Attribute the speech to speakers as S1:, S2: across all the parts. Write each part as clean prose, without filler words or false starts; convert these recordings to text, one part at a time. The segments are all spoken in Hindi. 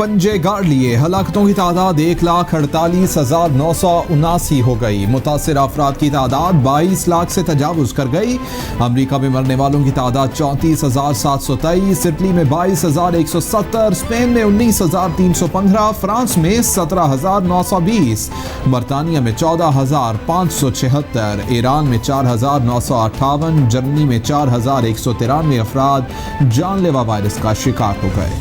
S1: पंजे गाड़ लिए। हलाकतों की तादाद 1,48,979 हो गई। मुतासिर अफराद की तादाद 22 लाख से तजावुज कर गई। अमरीका में मरने वालों की तादाद 34,723, इटली में 22,170, स्पेन में 19,315, फ्रांस में 17,920, बरतानिया में 14,576, ईरान में 4,958, जर्मनी में 4,193 अफराद जानलेवा वायरस का शिकार हो गए।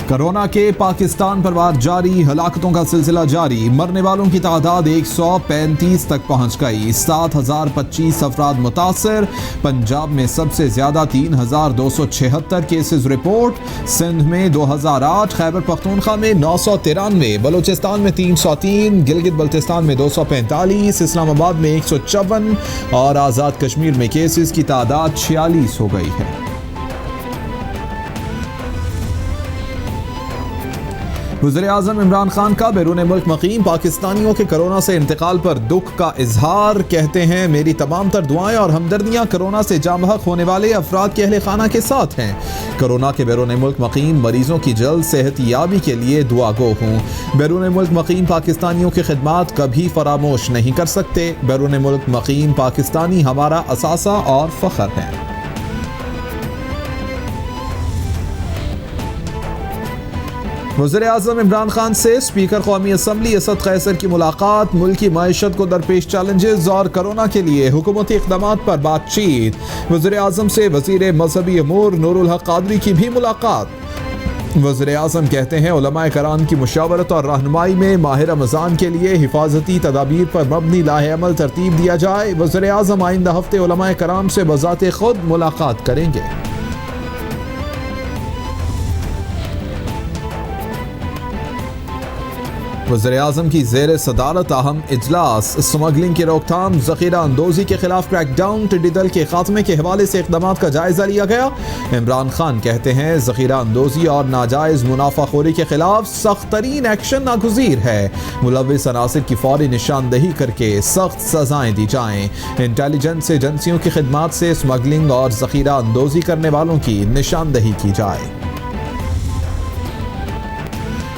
S1: कोरोना के पाकिस्तान पर वार जारी, हलाकतों का सिलसिला जारी। मरने वालों की तादाद 135 तक पहुंच गई। 7,025 अफराद मुतासर। पंजाब में सबसे ज्यादा 3,276 केसेस रिपोर्ट। सिंध में 2,008, खैबर पख्तूनख्वा में 993, बलूचिस्तान में 303, गिलगित बल्तिस्तान में 245, इस्लामाबाद में 154 और आज़ाद कश्मीर में केसेस की तादाद 46 हो गई है। वज़ीर-ए-आज़म इमरान खान का बैरून मुल्क मुक़ीम पाकिस्तानियों के कोरोना से इंतकाल पर दुख का इजहार। कहते हैं, मेरी तमाम तर दुआएं और हमदर्दियां कोरोना से जाँ बहक होने वाले अफराद के अहले खाना के साथ हैं। कोरोना के बैरून मुल्क मुक़ीम मरीजों की जल्द सेहतियाबी के लिए दुआ गो हूँ। बैरून मुल्क मुक़ीम पाकिस्तानियों की खिदमात कभी फरामोश नहीं कर सकते। बैरून मुल्क मुक़ीम पाकिस्तानी हमारा असासा और फ़ख्र है। वज़ीर-ए-आज़म इमरान खान से स्पीकर कौमी असम्बली असद कैसर की मुलाकात। मुल्की मईशत को दरपेश चैलेंजेस और कोरोना के लिए हुकूमती इक़दामात पर बातचीत। वज़ीर-ए-आज़म से वज़ीर मज़हबी अमूर नूरुल हक क़ादरी की भी मुलाकात। वज़ीर-ए-आज़म कहते हैं, उलमाए कराम की मुशावरत और रहनुमाई में माह रमज़ान के लिए हिफाजती तदाबीर पर मबनी लाहे अमल तरतीब दिया जाए। वज़ीर-ए-आज़म आइंदा हफ्ते उलमाए कराम से बज़ाते खुद मुलाकात करेंगे। वज़ीर-ए-आज़म की ज़ेर सदारत अहम इजलास। स्मगलिंग की रोकथाम, ज़ख़ीरा अंदोज़ी के खिलाफ क्रैकडाउन, टिड्डी दल के खात्मे के हवाले से इक़दामात का जायज़ा लिया गया। इमरान खान कहते हैं, ज़ख़ीरा अंदोज़ी और नाजायज़ मुनाफाखोरी के खिलाफ सख्त तरीन एक्शन नागुज़ीर है। मुलव्विस अनासिर की फौरी निशानदही करके सख्त सज़ाएँ दी जाएँ। इंटेलिजेंस एजेंसियों की खिदमात से स्मगलिंग और ज़ख़ीरा अंदोज़ी करने वालों की निशानदही की जाए।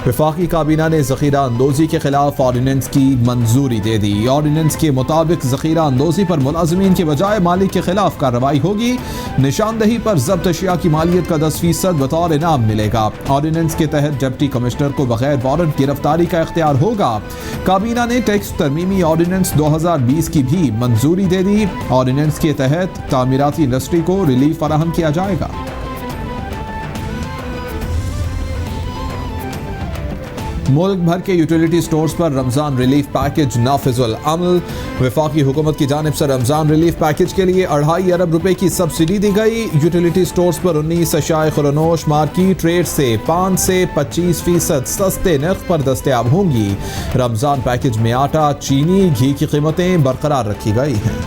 S1: वफाकी काबीना ने ज़ख़ीरा अंदोज़ी के खिलाफ ऑर्डिनेंस की मंजूरी दे दी। ऑर्डिनेंस के मुताबिक ज़ख़ीरा अंदोज़ी पर मुलाज़मीन के बजाय मालिक के खिलाफ कार्रवाई होगी। निशानदही पर ज़ब्त अशिया की मालियत का 10% बतौर इनाम मिलेगा। ऑर्डिनेंस के तहत डिप्टी कमिश्नर को बगैर वारंट गिरफ्तारी का इख्तियार होगा। काबीना ने टैक्स तरमीमी ऑर्डिनेंस 2020 की भी मंजूरी दे दी। ऑर्डिनेंस के तहत तामीराती इंडस्ट्री को रिलीफ फराहम किया जाएगा। मुल्क भर के यूटिलिटी स्टोर्स पर रमज़ान रिलीफ पैकेज नाफिजुल अमल। वफाकी हुकूमत की जानिब से रमज़ान रिलीफ पैकेज के लिए 2.5 अरब रुपए की सब्सिडी दी गई। यूटिलिटी स्टोर्स पर 19 अशाए खुरनोश मार्केट रेट से 5 से 25% सस्ते नर्ख पर दस्तयाब होंगी। रमज़ान पैकेज में आटा, चीनी, घी की कीमतें बरकरार रखी गई हैं।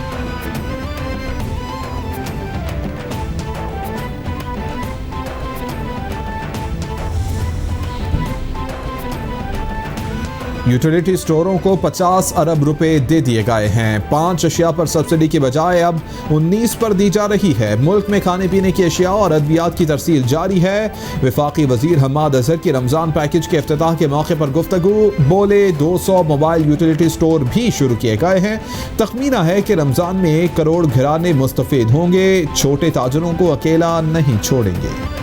S1: यूटिलिटी स्टोरों को 50 अरब रुपए दे दिए गए हैं। 5 अशिया पर सब्सिडी के बजाय अब 19 पर दी जा रही है। मुल्क में खाने पीने की अशिया और अद्वियात की तरसील जारी है। वफाकी वजीर हम्माद अजहर की रमज़ान पैकेज के इफ्तिताह के मौके पर गुफ्तगू। बोले, 200 मोबाइल यूटिलिटी स्टोर भी शुरू किए गए हैं। तखमीना है कि रमज़ान में 1 करोड़ घराने मुस्तफ़ीद होंगे। छोटे ताजरों को अकेला नहीं छोड़ेंगे।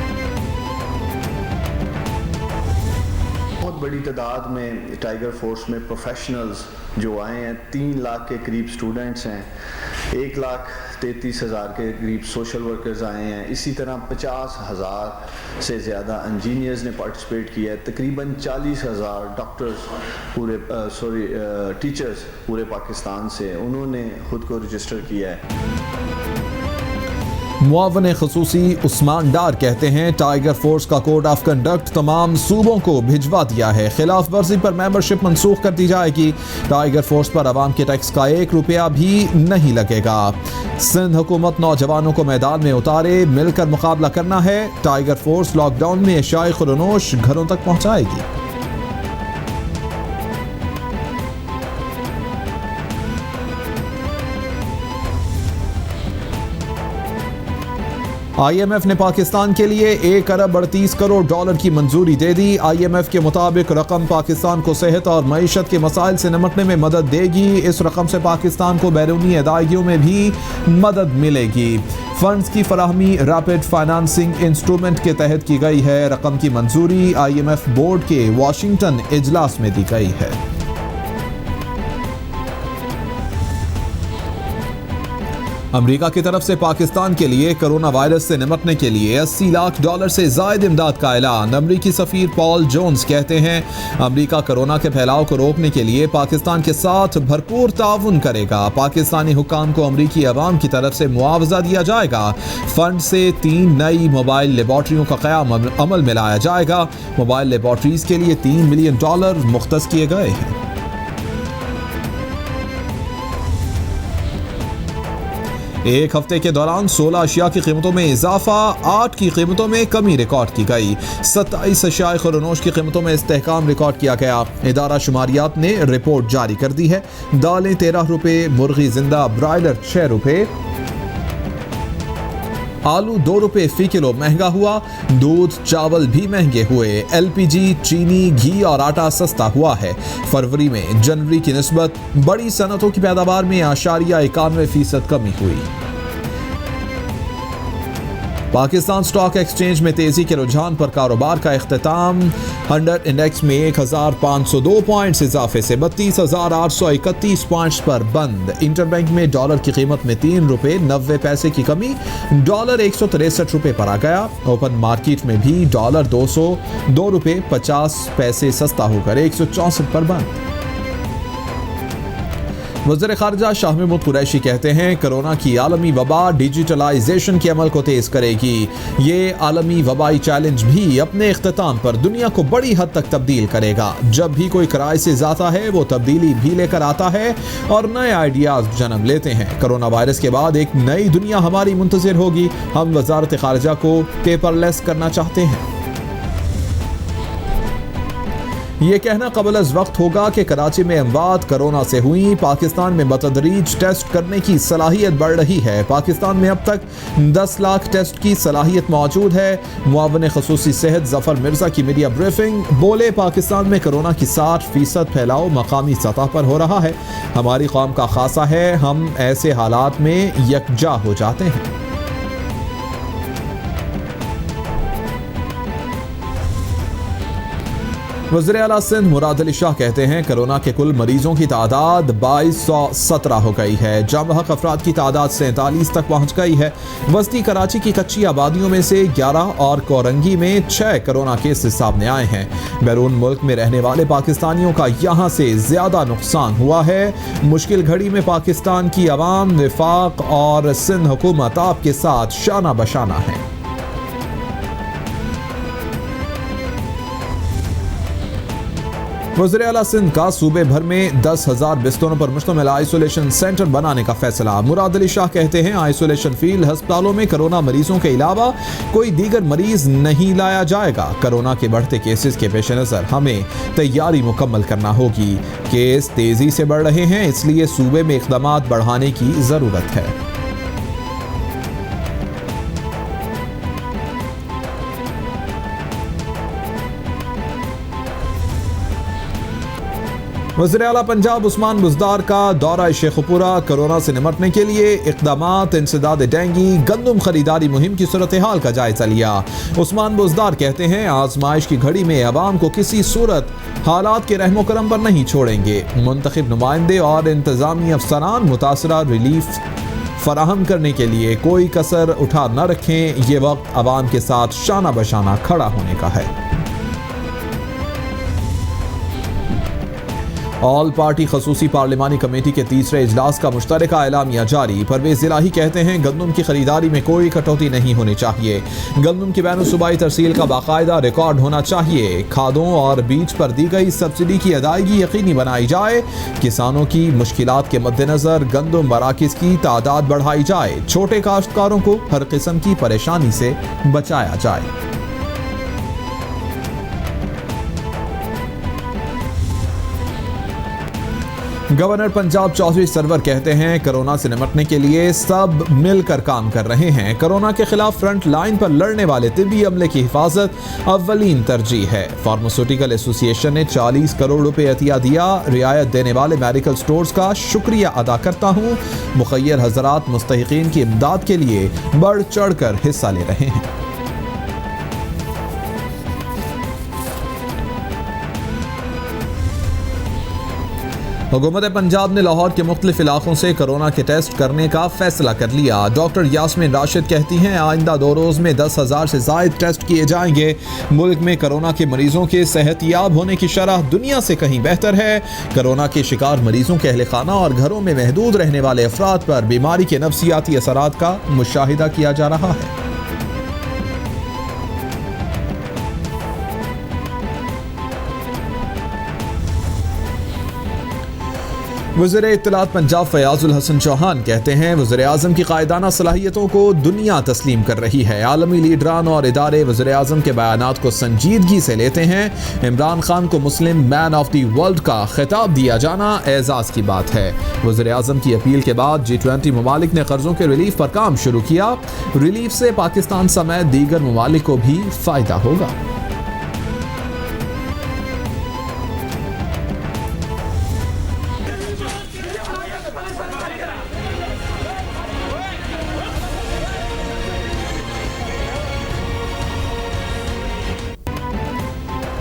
S2: बड़ी तादाद में टाइगर फोर्स में प्रोफेशनल्स जो आए हैं, 3 लाख के करीब स्टूडेंट्स हैं, 1,33,000 के करीब सोशल वर्कर्स आए हैं। इसी तरह 50,000 से ज़्यादा इंजीनियर्स ने पार्टिसिपेट किया है। तकरीबन 40,000 डॉक्टर्स टीचर्स पूरे पाकिस्तान से उन्होंने ख़ुद को रजिस्टर किया है।
S1: मुआवन खसूसी उस्मान डार कहते हैं टाइगर फोर्स का कोड ऑफ कंडक्ट तमाम सूबों को भिजवा दिया है, खिलाफ वर्जी पर मेंबरशिप मंसूख कर दी जाएगी। टाइगर फोर्स पर आवाम के टैक्स का 1 रुपया भी नहीं लगेगा। सिंध हुकूमत नौजवानों को मैदान में उतारे, मिलकर मुकाबला करना है। टाइगर फोर्स लॉकडाउन में एशियाई खुरनोश घरों तक पहुंचाएगी। IMF ने पाकिस्तान के लिए 1 अरब 38 करोड़ डॉलर की मंजूरी दे दी। IMF के मुताबिक रकम पाकिस्तान को सेहत और मईशत के मसाइल से निपटने में मदद देगी। इस रकम से पाकिस्तान को बैरूनी अदायगियों में भी मदद मिलेगी। फंड्स की फराहमी रैपिड फाइनेंसिंग इंस्ट्रूमेंट के तहत की गई है। रकम की मंजूरी IMF बोर्ड के वाशिंगटन इजलास में दी गई है। अमेरिका की तरफ से पाकिस्तान के लिए कोरोना वायरस से निपटने के लिए 80 लाख डॉलर से ज़ायद इमदाद का ऐलान। अमेरिकी सफीर पॉल जोन्स कहते हैं अमेरिका कोरोना के फैलाव को रोकने के लिए पाकिस्तान के साथ भरपूर ताउन करेगा। पाकिस्तानी हुक्काम को अमेरिकी अवाम की तरफ से मुआवजा दिया जाएगा। फंड से 3 नई मोबाइल लेबॉर्ट्रियों का क़याम अमल में लाया जाएगा। मोबाइल लेबॉर्ट्रीज के लिए $3 मिलियन मुख्तस किए गए हैं। एक हफ्ते के दौरान 16 अशिया की कीमतों में इजाफा, 8 की कीमतों में कमी रिकॉर्ड की गई। 27 अशिया खुरनोश की कीमतों में इस्तेहकाम रिकॉर्ड किया गया। इदारा शुमारियात ने रिपोर्ट जारी कर दी है। दालें 13 रुपये, मुर्गी जिंदा ब्रायलर 6 रुपये, आलू 2 रुपये फी किलो महंगा हुआ। दूध चावल भी महंगे हुए। LPG, चीनी, घी और आटा सस्ता हुआ है। फरवरी में जनवरी की निस्बत बड़ी सनतों की पैदावार में 91% कमी हुई। पाकिस्तान स्टॉक एक्सचेंज में तेजी के रुझान पर कारोबार का इख्तिताम। 100 इंडेक्स में 1502 पॉइंट्स इजाफे से 32,831 पॉइंट्स पर बंद। इंटरबैंक में डॉलर की कीमत में 3 रुपये 90 पैसे की कमी, डॉलर 163 रुपये पर आ गया। ओपन मार्केट में भी डॉलर 202 रुपये 50 पैसे सस्ता होकर 164 पर बंद। वज़ीर ख़ारिजा शाह महमूद कुरैशी कहते हैं कोरोना की आलमी वबा डिजिटलाइजेशन के अमल को तेज़ करेगी। ये आलमी वबाई चैलेंज भी अपने इख्तिताम पर दुनिया को बड़ी हद तक तब्दील करेगा। जब भी कोई क्राइसिस आता है वो तब्दीली भी लेकर आता है और नए आइडियाज़ जन्म लेते हैं। कोरोना वायरस के बाद एक नई दुनिया हमारी मुंतज़िर होगी। हम वज़ारत ख़ारिजा को पेपरलेस करना चाहते हैं। ये कहना कबल अज़ वक्त होगा कि कराची में अमवात कोरोना से हुई। पाकिस्तान में बतदरीज टेस्ट करने की सलाहियत बढ़ रही है। पाकिस्तान में अब तक 10 लाख टेस्ट की सलाहियत मौजूद है। मुआवन खसूसी सेहत जफर मिर्जा की मीडिया ब्रीफिंग, बोले पाकिस्तान में कोरोना की 60% फैलाव मकामी सतह पर हो रहा है। हमारी कौम का खासा है, हम ऐसे हालात में यकजा हो जाते हैं। वज़ीर आला सिंध मुराद अली शाह कहते हैं कोरोना के कुल मरीजों की तादाद 2217 हो गई है। जमहक अफराद की तादाद 47 तक पहुँच गई है। वस्ती कराची की कच्ची आबादियों में से 11 और कोरंगी में 6 कोरोना केसेस सामने आए हैं। बैरून मुल्क में रहने वाले पाकिस्तानियों का यहाँ से ज़्यादा नुकसान हुआ है। मुश्किल घड़ी में पाकिस्तान की अवाम, विफाक और सिंध हुकूमत आपके साथ शाना बशाना है। वज़ीर आला सिंध का सूबे भर में 10,000 बिस्तरों पर मुश्तमिल आइसोलेशन सेंटर बनाने का फैसला। मुराद अली शाह कहते हैं आइसोलेशन फील्ड अस्पतालों में कोरोना मरीजों के अलावा कोई दीगर मरीज नहीं लाया जाएगा। कोरोना के बढ़ते केसेस के पेश नज़र हमें तैयारी मुकम्मल करना होगी। केस तेजी से बढ़ रहे हैं, इसलिए सूबे में इक़दामात बढ़ाने की ज़रूरत है। वज़ीर आला पंजाब उस्मान बुज़दार का दौरा शेखुपुरा। कोरोना से निपटने के लिए इक़दामात, इंसदाद डेंगी, गंदम खरीदारी मुहिम की सूरत हाल का जायजा लिया। उस्मान बुज़दार कहते हैं आजमाइश की घड़ी में अवाम को किसी सूरत हालात के रहमो करम पर नहीं छोड़ेंगे। मुंतखब नुमाइंदे और इंतज़ामी अफसरान मुतासरा रिलीफ फराहम करने के लिए कोई कसर उठा न रखें। ये वक्त अवाम के साथ शाना बशाना खड़ा होने का है। ऑल पार्टी खसूसी पार्लिमानी कमेटी के तीसरे इजलास का मुश्तरका एलामिया जारी। परवेज इलाही कहते हैं गंदम की खरीदारी में कोई कटौती नहीं होनी चाहिए। गंदम की बैन सूबाई तरसील का बाकायदा रिकॉर्ड होना चाहिए। खादों और बीज पर दी गई सब्सिडी की अदायगी यकीनी बनाई जाए। किसानों की मुश्किलात के मद्देनजर गंदम मराकिज की तादाद बढ़ाई जाए। छोटे काश्तकारों को हर किस्म की परेशानी से बचाया जाए। गवर्नर पंजाब चौधरी सरवर कहते हैं कोरोना से निपटने के लिए सब मिलकर काम कर रहे हैं। कोरोना के खिलाफ फ्रंट लाइन पर लड़ने वाले तिब्बी अमले की हिफाजत अव्वलीन तरजीह है। फार्मास्यूटिकल एसोसिएशन ने 40 करोड़ रुपए अतिया दिया। रियायत देने वाले मेडिकल स्टोर्स का शुक्रिया अदा करता हूँ। मुखय्यर हजरात मुस्तहिकीन की इमदाद के लिए बढ़ चढ़ कर हिस्सा ले रहे हैं। हुकूमत पंजाब ने लाहौर के मुख्तलिफ इलाकों से कोरोना के टेस्ट करने का फैसला कर लिया। डॉक्टर यास्मीन राशिद कहती हैं आइंदा 2 रोज़ में 10,000 से ज़ायद टेस्ट किए जाएंगे। मुल्क में कोरोना के मरीजों के सेहतियाब होने की शरह दुनिया से कहीं बेहतर है। कोरोना के शिकार मरीजों के अहल खाना और घरों में महदूद रहने वाले अफराद पर बीमारी के नफसियाती असरात का मुशाहिदा किया जा रहा है। वज़ीर इत्तलात पंजाब फयाजुल हसन चौहान कहते हैं वज़ीर आज़म की कायदाना सलाहियतों को दुनिया तस्लीम कर रही है। आलमी लीडरान और इदारे वज़ीर आज़म के बयानात को संजीदगी से लेते हैं। इमरान खान को Muslim man of the world का खिताब दिया जाना एजाज़ की बात है। वज़ीर आज़म की अपील के बाद G20 ममालिक ने कर्ज़ों के रिलीफ पर काम शुरू किया। रिलीफ से पाकिस्तान समेत दीगर ममालिक को भी फ़ायदा होगा।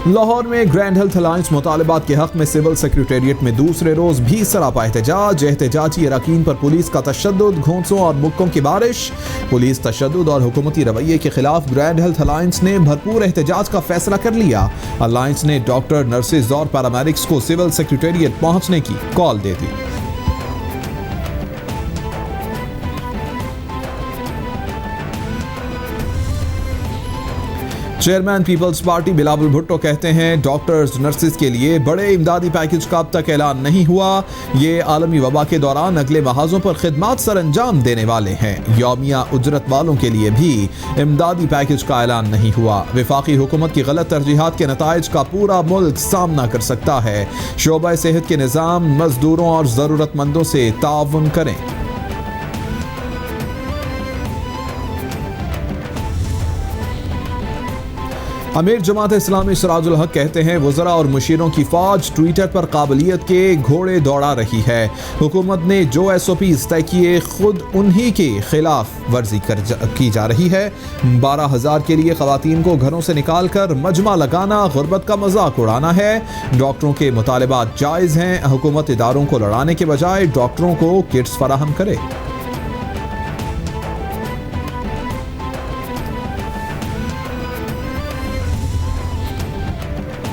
S1: लाहौर में ग्रैंड हेल्थ अलायंस मुतालबात के हक में सिविल सेक्रेटेरिएट में दूसरे रोज भी सरापा एहतजाज। एहतजाजी अरकान पर पुलिस का तशद्दुद, घोंसों और मुक्कों की बारिश। पुलिस तशद्दुद और हुकूमती रवैये के खिलाफ ग्रैंड हेल्थ अलायंस ने भरपूर एहतजाज का फैसला कर लिया। अलायंस ने डॉक्टर, नर्सेज और पैरामेडिक्स को सिविल सेक्रेटेरिएट पहुंचने की कॉल दे दी। चेयरमैन पीपल्स पार्टी बिलावल भुट्टो कहते हैं डॉक्टर्स, नर्सेज के लिए बड़े इमदादी पैकेज का अब तक ऐलान नहीं हुआ। ये आलमी वबा के दौरान अगले महाजों पर खिदमात सर अंजाम देने वाले हैं। यौमिया उजरत वालों के लिए भी इमदादी पैकेज का ऐलान नहीं हुआ। वफाकी हुकूमत की गलत तरजीहात के नताइज का पूरा मुल्क सामना कर सकता है। शोबा सेहत के निज़ाम मजदूरों और ज़रूरतमंदों से ताउन करें। अमीर जमात इस्लामी सिराजुल हक कहते हैं वज़रा और मुशीरों की फौज ट्विटर पर काबिलियत के घोड़े दौड़ा रही है। हुकूमत ने जो SOPs तय किए खुद उन्हीं के खिलाफ वर्जी की जा रही है। 12,000 के लिए खवातीन को घरों से निकाल कर मजमा लगाना गुर्बत का मजाक उड़ाना है। डॉक्टरों के मुतालबात जायज़ हैं। हुकूमत इदारों को लड़ाने के बजाय डॉक्टरों को किट्स फराहम करे।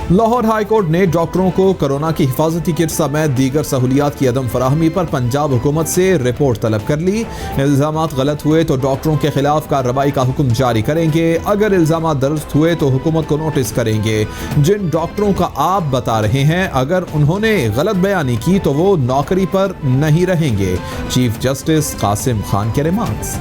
S1: लाहौर हाई कोर्ट ने डॉक्टरों को कोरोना की हिफाजती किट समेत दीगर सहूलियात की अदम फराहमी पर पंजाब हुकूमत से रिपोर्ट तलब कर ली। इल्ज़ामात गलत हुए तो डॉक्टरों के खिलाफ कार्रवाई का हुक्म जारी करेंगे। अगर इल्ज़ामात दुरुस्त हुए तो हुकूमत को नोटिस करेंगे। जिन डॉक्टरों का आप बता रहे हैं अगर उन्होंने गलत बयानी की तो वो नौकरी पर नहीं रहेंगे। चीफ जस्टिस कासिम खान के रिमार्क्स।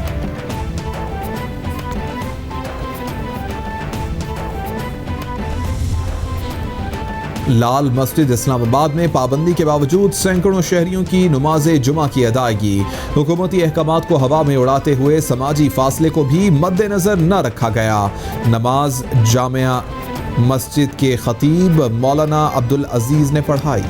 S1: लाल मस्जिद इस्लामाबाद में पाबंदी के बावजूद सैकड़ों शहरियों की नमाज जुमा की अदायगी। हुकूमती अहकामात को हवा में उड़ाते हुए समाजी फासले को भी मद्देनजर न रखा गया। नमाज जामिया मस्जिद के खतीब मौलाना अब्दुल अजीज ने पढ़ाई।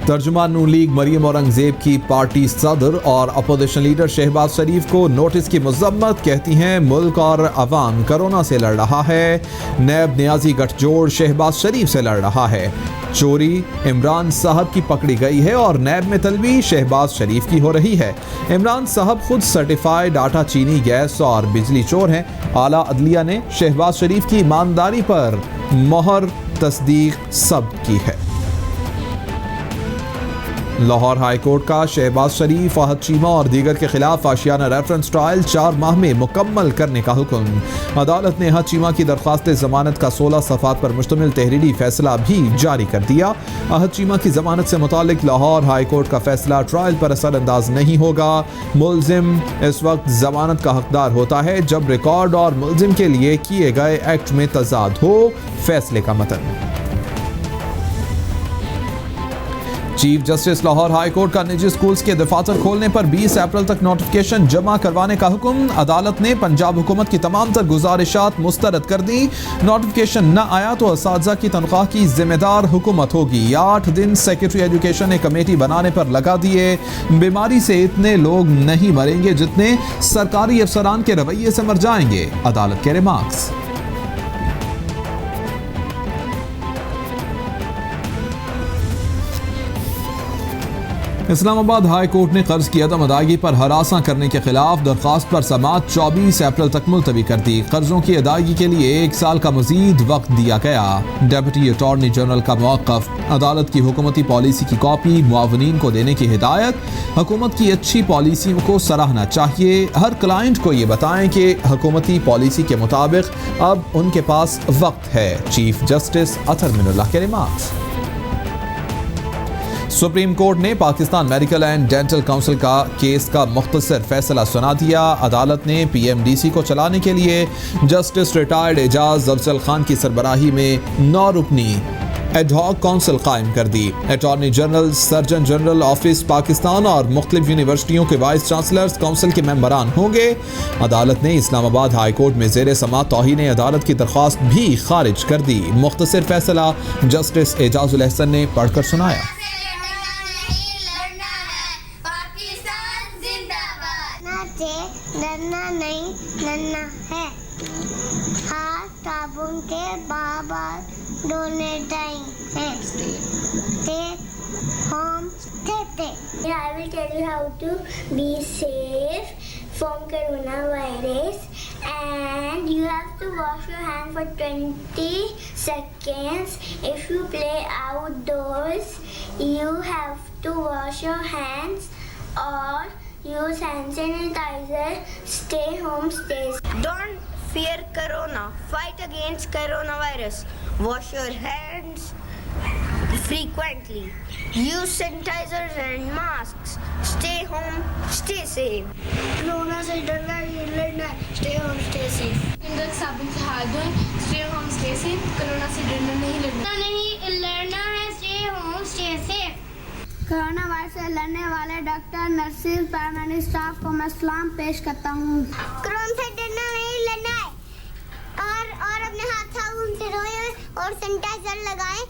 S1: तर्जुमान नून लीग मरियम औरंगजेब की पार्टी सदर और अपोजिशन लीडर शहबाज शरीफ को नोटिस की मजम्मत, कहती हैं मुल्क और अवाम कोरोना से लड़ रहा है। नैब नियाजी गठजोड़ शहबाज शरीफ से लड़ रहा है। चोरी इमरान साहब की पकड़ी गई है और नैब में तलबी शहबाज शरीफ की हो रही है। इमरान साहब खुद सर्टिफाइड आटा, चीनी, गैस और बिजली चोर हैं। आला अदलिया ने शहबाज शरीफ की ईमानदारी पर मोहर तस्दीक सब की है। लाहौर हाई कोर्ट का शहबाज शरीफ, फहद चीमा और दीगर के खिलाफ आशियाना रेफरेंस ट्रायल 4 माह में मुकम्मल करने का हुक्म। अदालत ने अहद चीमा की दरख्वास्त जमानत का 16 सफ़ात पर मुश्तमिल तहरीरी फैसला भी जारी कर दिया। अहद चीमा की जमानत से मुतालिक लाहौर हाई कोर्ट का फैसला ट्रायल पर असर अंदाज नहीं होगा। मुल्जिम इस वक्त जमानत का हकदार होता है जब रिकॉर्ड और मुल्जिम के लिए किए गए एक्ट में तजाद हो। फैसले का मतन। Chief justice Lahore high court का निजी स्कूल्स के दफातर खोलने पर 20 अप्रैल तक नोटिफिकेशन जमा करवाने का हुक्म। अदालत ने पंजाब हुकूमत की तमाम तर गुजारिशात मुस्तरद कर दी। नोटिफिकेशन न आया तो असातिज़ा की तनख्वाह की जिम्मेदार हुकूमत होगी। 8 दिन सेक्रेटरी एजुकेशन ने कमेटी बनाने पर लगा दिए। बीमारी से इतने लोग नहीं मरेंगे जितने सरकारी अफसरान के रवैये से मर जाएंगे, अदालत के रिमार्क्स। इस्लामाबाद हाई कोर्ट ने कर्ज की अदम अदायगी पर हरासा करने के खिलाफ दरख्वास्त पर समाअत 24 अप्रैल तक मुलतवी कर दी। कर्जों की अदायगी के लिए 1 साल का मजीद वक्त दिया गया। डेप्यूटी अटॉर्नी जनरल का मौक़िफ़, अदालत की हुकूमती पॉलिसी की कॉपी मुआवनीन को देने की हिदायत। हुकूमत की अच्छी पॉलिसियों को सराहना चाहिए। हर क्लाइंट को ये बताएं कि हुकूमती पॉलिसी के मुताबिक अब उनके पास वक्त है। चीफ जस्टिस अतर मिनुल्लाह के रिमार्क्स। सुप्रीम कोर्ट ने Pakistan medical and dental council का केस का मुख्तसर फैसला सुना दिया। अदालत ने पीएमडीसी को चलाने के लिए जस्टिस रिटायर्ड एजाज अफजल खान की सरबराही में 9 रुकनी एडहॉक काउंसिल कायम कर दी। Attorney general, surgeon general office Pakistan और मुख्तलिफ यूनिवर्सिटियों के वाइस चांसलर्स काउंसिल के मेंबरान होंगे। अदालत ने इस्लामाबाद हाई कोर्ट में जेर समाअत तौहीन अदालत की दरख्वास्त भी खारिज कर दी। मुख्तसर फैसला जस्टिस एजाजुल अहसन ने पढ़कर सुनाया।
S3: डरना नहीं लड़ना है। हाथ साबुन के बार धोने चाहिए। Stay home, stay. I will tell you how to be safe from coronavirus, and you have to wash your hands for 20 seconds. If you play outdoors, you have to wash your hands or use hand sanitizer. Stay home, stay safe.
S4: Don't fear corona. Fight against coronavirus. Wash your hands frequently. Use sanitizers and masks. Stay home, stay safe.
S3: Corona से डरना नहीं लड़ना है। Stay home, stay safe.
S5: Inder साबुन से हाथ धोएं। Stay home, stay safe. Corona से डरना नहीं लड़ना
S3: नहीं लड़ना है। Stay home, stay safe. Corona virus से लड़ने वाले डॉक्टर, नर्सेज, पैरामेडिक स्टाफ को मैं सलाम पेश करता हूँ। कोरोना से डरना नहीं लड़ना है और अपने हाथ साबुन से धोएं और सैनिटाइजर लगाएं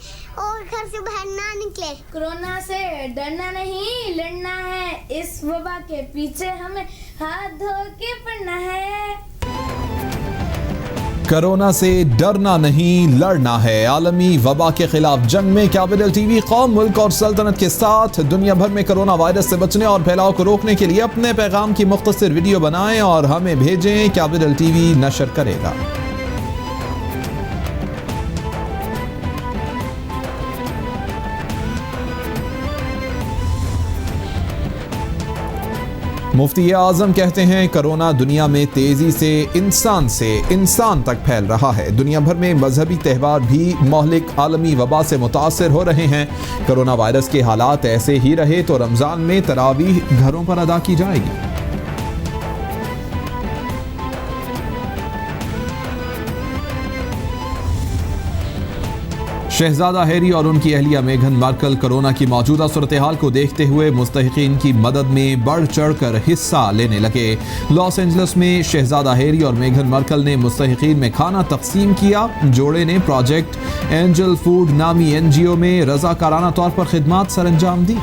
S3: और घर से बाहर ना निकले।
S5: कोरोना से डरना नहीं लड़ना है। इस वबा के पीछे हमें हाथ धो के पड़ना है।
S1: कोरोना से डरना नहीं लड़ना है। आलमी वबा के खिलाफ जंग में कैपिटल टीवी कौम, मुल्क और सल्तनत के साथ। दुनिया भर में कोरोना वायरस से बचने और फैलाव को रोकने के लिए अपने पैगाम की मुख्तसर वीडियो बनाएं और हमें भेजें। कैपिटल टीवी नशर करेगा। मुफ्ती आजम कहते हैं कोरोना दुनिया में तेजी से इंसान तक फैल रहा है। दुनिया भर में मजहबी त्यौहार भी मौलिक आलमी वबा से मुतासर हो रहे हैं। कोरोना वायरस के हालात ऐसे ही रहे तो रमज़ान में तरावीह घरों पर अदा की जाएगी। शहजादा हैरी और उनकी अहलिया मेघन मार्कल कोरोना की मौजूदा सूरत हाल को देखते हुए मुस्तहिकीन की मदद में बढ़ चढ़कर हिस्सा लेने लगे। लॉस एंजलिस में शहजादा हैरी और मेघन मार्कल ने मुस्तहिकीन में खाना तकसीम किया। जोड़े ने प्रोजेक्ट एंजल फूड नामी NGO में रजाकाराना तौर पर खिदमात सरअंजाम दी।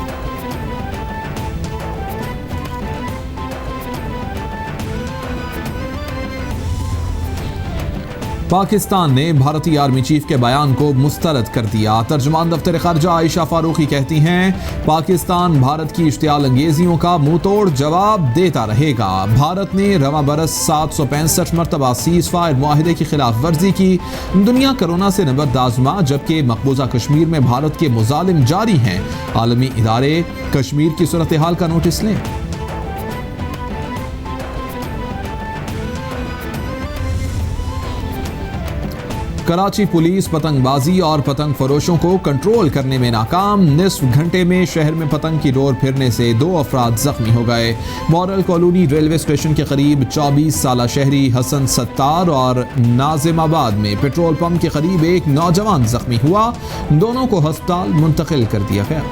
S1: पाकिस्तान ने भारतीय आर्मी चीफ के बयान को मुस्तरद कर दिया। तर्जुमान दफ्तर खारजा आयशा फारूकी कहती हैं, पाकिस्तान भारत की इश्तियाल अंगेजियों का मुंह तोड़ जवाब देता रहेगा। भारत ने रवा बरस 765 मरतबा सीज फायर मुआहिदे की खिलाफ वर्जी की। दुनिया कोरोना से नबर्द आजमा, जबकि मकबूजा कश्मीर में भारत के मुजालिम जारी हैं। आलमी इदारे कश्मीर की सूरत हाल का नोटिस लें। कराची पुलिस पतंगबाजी और पतंग फरोशों को कंट्रोल करने में नाकाम। निस्फ घंटे में शहर में पतंग की डोर फिरने से 2 अफराद जख्मी हो गए। मॉरल कॉलोनी रेलवे स्टेशन के करीब 24 साला शहरी हसन सत्तार और नाजिमाबाद में पेट्रोल पंप के करीब एक नौजवान जख्मी हुआ। दोनों को अस्पताल मुंतकिल कर दिया गया।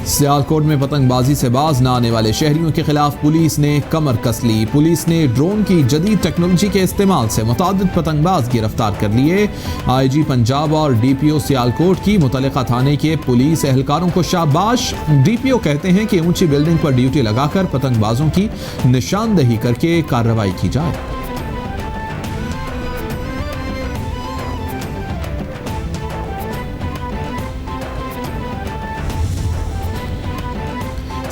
S1: सियालकोट में पतंगबाजी से बाज न आने वाले शहरियों के खिलाफ पुलिस ने कमर कस ली। पुलिस ने ड्रोन की जदीद टेक्नोलॉजी के इस्तेमाल से मुतादिद पतंगबाज गिरफ्तार कर लिए। IG पंजाब और DPO सियालकोट की मुतल्लिका थाने के पुलिस एहलकारों को शाबाश। DPO कहते हैं कि ऊंची बिल्डिंग पर ड्यूटी लगाकर पतंगबाजों की निशानदही करके कार्रवाई की जाए।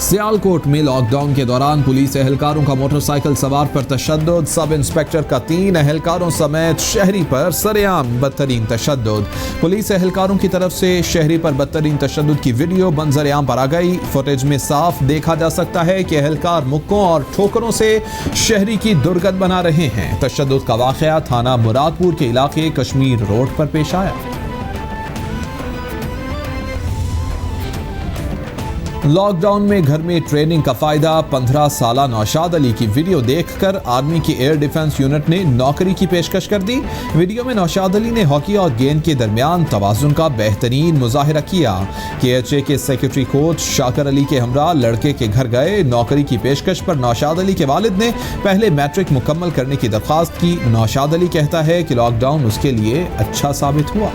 S1: सियालकोट में लॉकडाउन के दौरान पुलिस एहलकारों का मोटरसाइकिल सवार पर तशद्दुद। सब इंस्पेक्टर का 3 एहलकारों समेत शहरी पर सरेआम बदतरीन तशद्दुद। पुलिस एहलकारों की तरफ से शहरी पर बदतरीन तशद्दुद की वीडियो मंजर आम पर आ गई। फुटेज में साफ देखा जा सकता है कि एहलकार मुक्कों और ठोकरों से शहरी की दुर्गत बना रहे हैं। तशद्दुद का वाकया थाना मुरादपुर के इलाके कश्मीर रोड पर पेश आया। लॉकडाउन में घर में ट्रेनिंग का फायदा। 15 साला नौशाद अली की वीडियो देखकर आर्मी की एयर डिफेंस यूनिट ने नौकरी की पेशकश कर दी। वीडियो में नौशाद अली ने हॉकी और गेंद के दरमियान तवाजुन का बेहतरीन मुजाहिरा किया। KHA के सेक्रेटरी कोच शाकर अली के हमरा लड़के के घर गए। नौकरी की पेशकश पर नौशाद अली के वालिद ने पहले मैट्रिक मुकम्मल करने की दरख्वास्त की। नौशाद अली कहता है कि लॉकडाउन उसके लिए अच्छा साबित हुआ।